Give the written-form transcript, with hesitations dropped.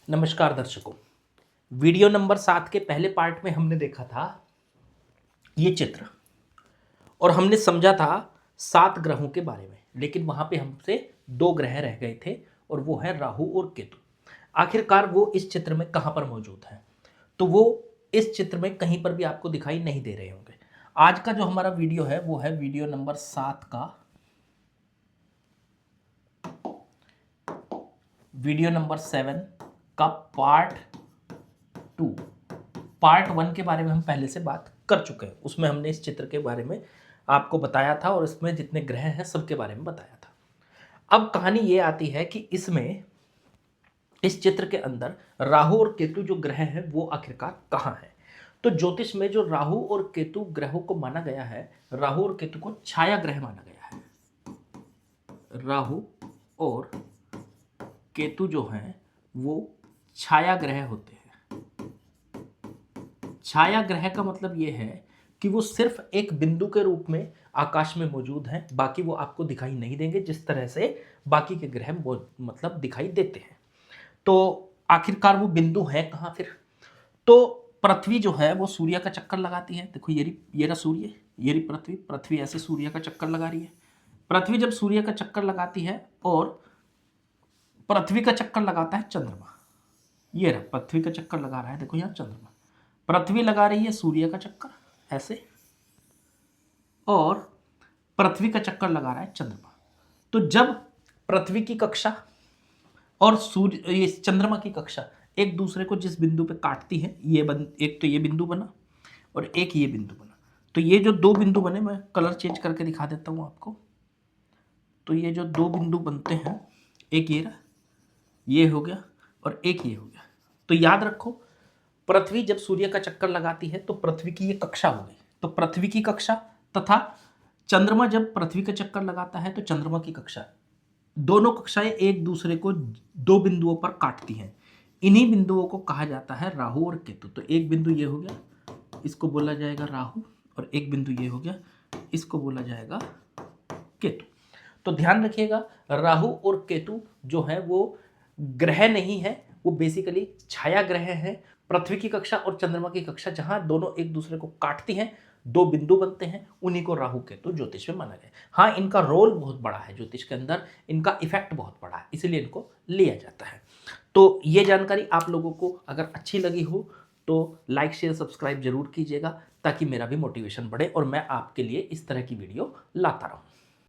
नमस्कार दर्शकों। Video number 7 के पहले पार्ट में हमने देखा था ये चित्र और हमने समझा था 7 ग्रहों के बारे में, लेकिन वहां पे हमसे 2 ग्रह रह गए थे और वो है राहु और केतु। आखिरकार वो इस चित्र में कहां पर मौजूद है? तो वो इस चित्र में कहीं पर भी आपको दिखाई नहीं दे रहे होंगे। आज का जो हमारा वीडियो है वो है वीडियो नंबर 7 का, वीडियो नंबर 7 का पार्ट 1 के बारे में हम पहले से बात कर चुके हैं। उसमें हमने इस चित्र के बारे में आपको बताया था और इसमें जितने ग्रह हैं सबके बारे में बताया था। अब कहानी ये आती है कि इसमें इस चित्र के अंदर राहु और केतु जो ग्रह हैं वो आखिरकार कहाँ हैं? तो ज्योतिष में जो राहु और केतु ग्रहों को माना गया है, राहु और केतु को छाया ग्रह माना गया है। राहु और केतु जो हैं वो छाया ग्रह होते हैं। छाया ग्रह का मतलब यह है कि वो सिर्फ एक बिंदु के रूप में आकाश में मौजूद हैं, बाकी वो आपको दिखाई नहीं देंगे जिस तरह से बाकी के ग्रह मतलब दिखाई देते हैं। तो आखिरकार वो बिंदु है कहाँ फिर? तो पृथ्वी जो है वो सूर्य का चक्कर लगाती है। देखो ये रहा सूर्य, ये रही पृथ्वी। पृथ्वी ऐसे सूर्य का चक्कर लगा रही है। पृथ्वी जब सूर्य का चक्कर लगाती है और पृथ्वी का चक्कर लगाता है चंद्रमा। ये रहा पृथ्वी का चक्कर लगा रहा है, देखो यहाँ चंद्रमा। पृथ्वी लगा रही है सूर्य का चक्कर ऐसे, और पृथ्वी का चक्कर लगा रहा है चंद्रमा। तो जब पृथ्वी की कक्षा और सूर्य ये चंद्रमा की कक्षा एक दूसरे को जिस बिंदु पे काटती है, एक तो ये बिंदु बना और एक ये बिंदु बना। तो ये जो 2 बिंदु बने, मैं कलर चेंज करके दिखा देता हूं आपको। तो ये जो 2 बिंदु बनते हैं, एक ये हो गया और एक ये हो गया। तो याद रखो, पृथ्वी जब सूर्य का चक्कर लगाती है तो पृथ्वी की ये कक्षा हो गई। तो पृथ्वी की कक्षा तथा चंद्रमा जब पृथ्वी का चक्कर लगाता है तो चंद्रमा की कक्षा, दोनों कक्षाएं एक दूसरे को 2 बिंदुओं पर काटती हैं। इन्हीं बिंदुओं को कहा जाता है राहु और केतु। तो एक बिंदु ये हो गया, इसको बोला जाएगा राहु, और एक बिंदु ये हो गया, इसको बोला जाएगा केतु। तो ध्यान रखिएगा, राहु और केतु जो है वो ग्रह नहीं है, वो बेसिकली छाया ग्रह है। पृथ्वी की कक्षा और चंद्रमा की कक्षा जहां दोनों एक दूसरे को काटती हैं, 2 बिंदु बनते हैं, उन्हीं को राहु केतु ज्योतिष में माना गया। हाँ, इनका रोल बहुत बड़ा है ज्योतिष के अंदर, इनका इफेक्ट बहुत बड़ा है, इसलिए इनको लिया जाता है। तो ये जानकारी आप लोगों को अगर अच्छी लगी हो तो लाइक शेयर सब्सक्राइब जरूर कीजिएगा, ताकि मेरा भी मोटिवेशन बढ़े और मैं आपके लिए इस तरह की वीडियो लाता रहूं।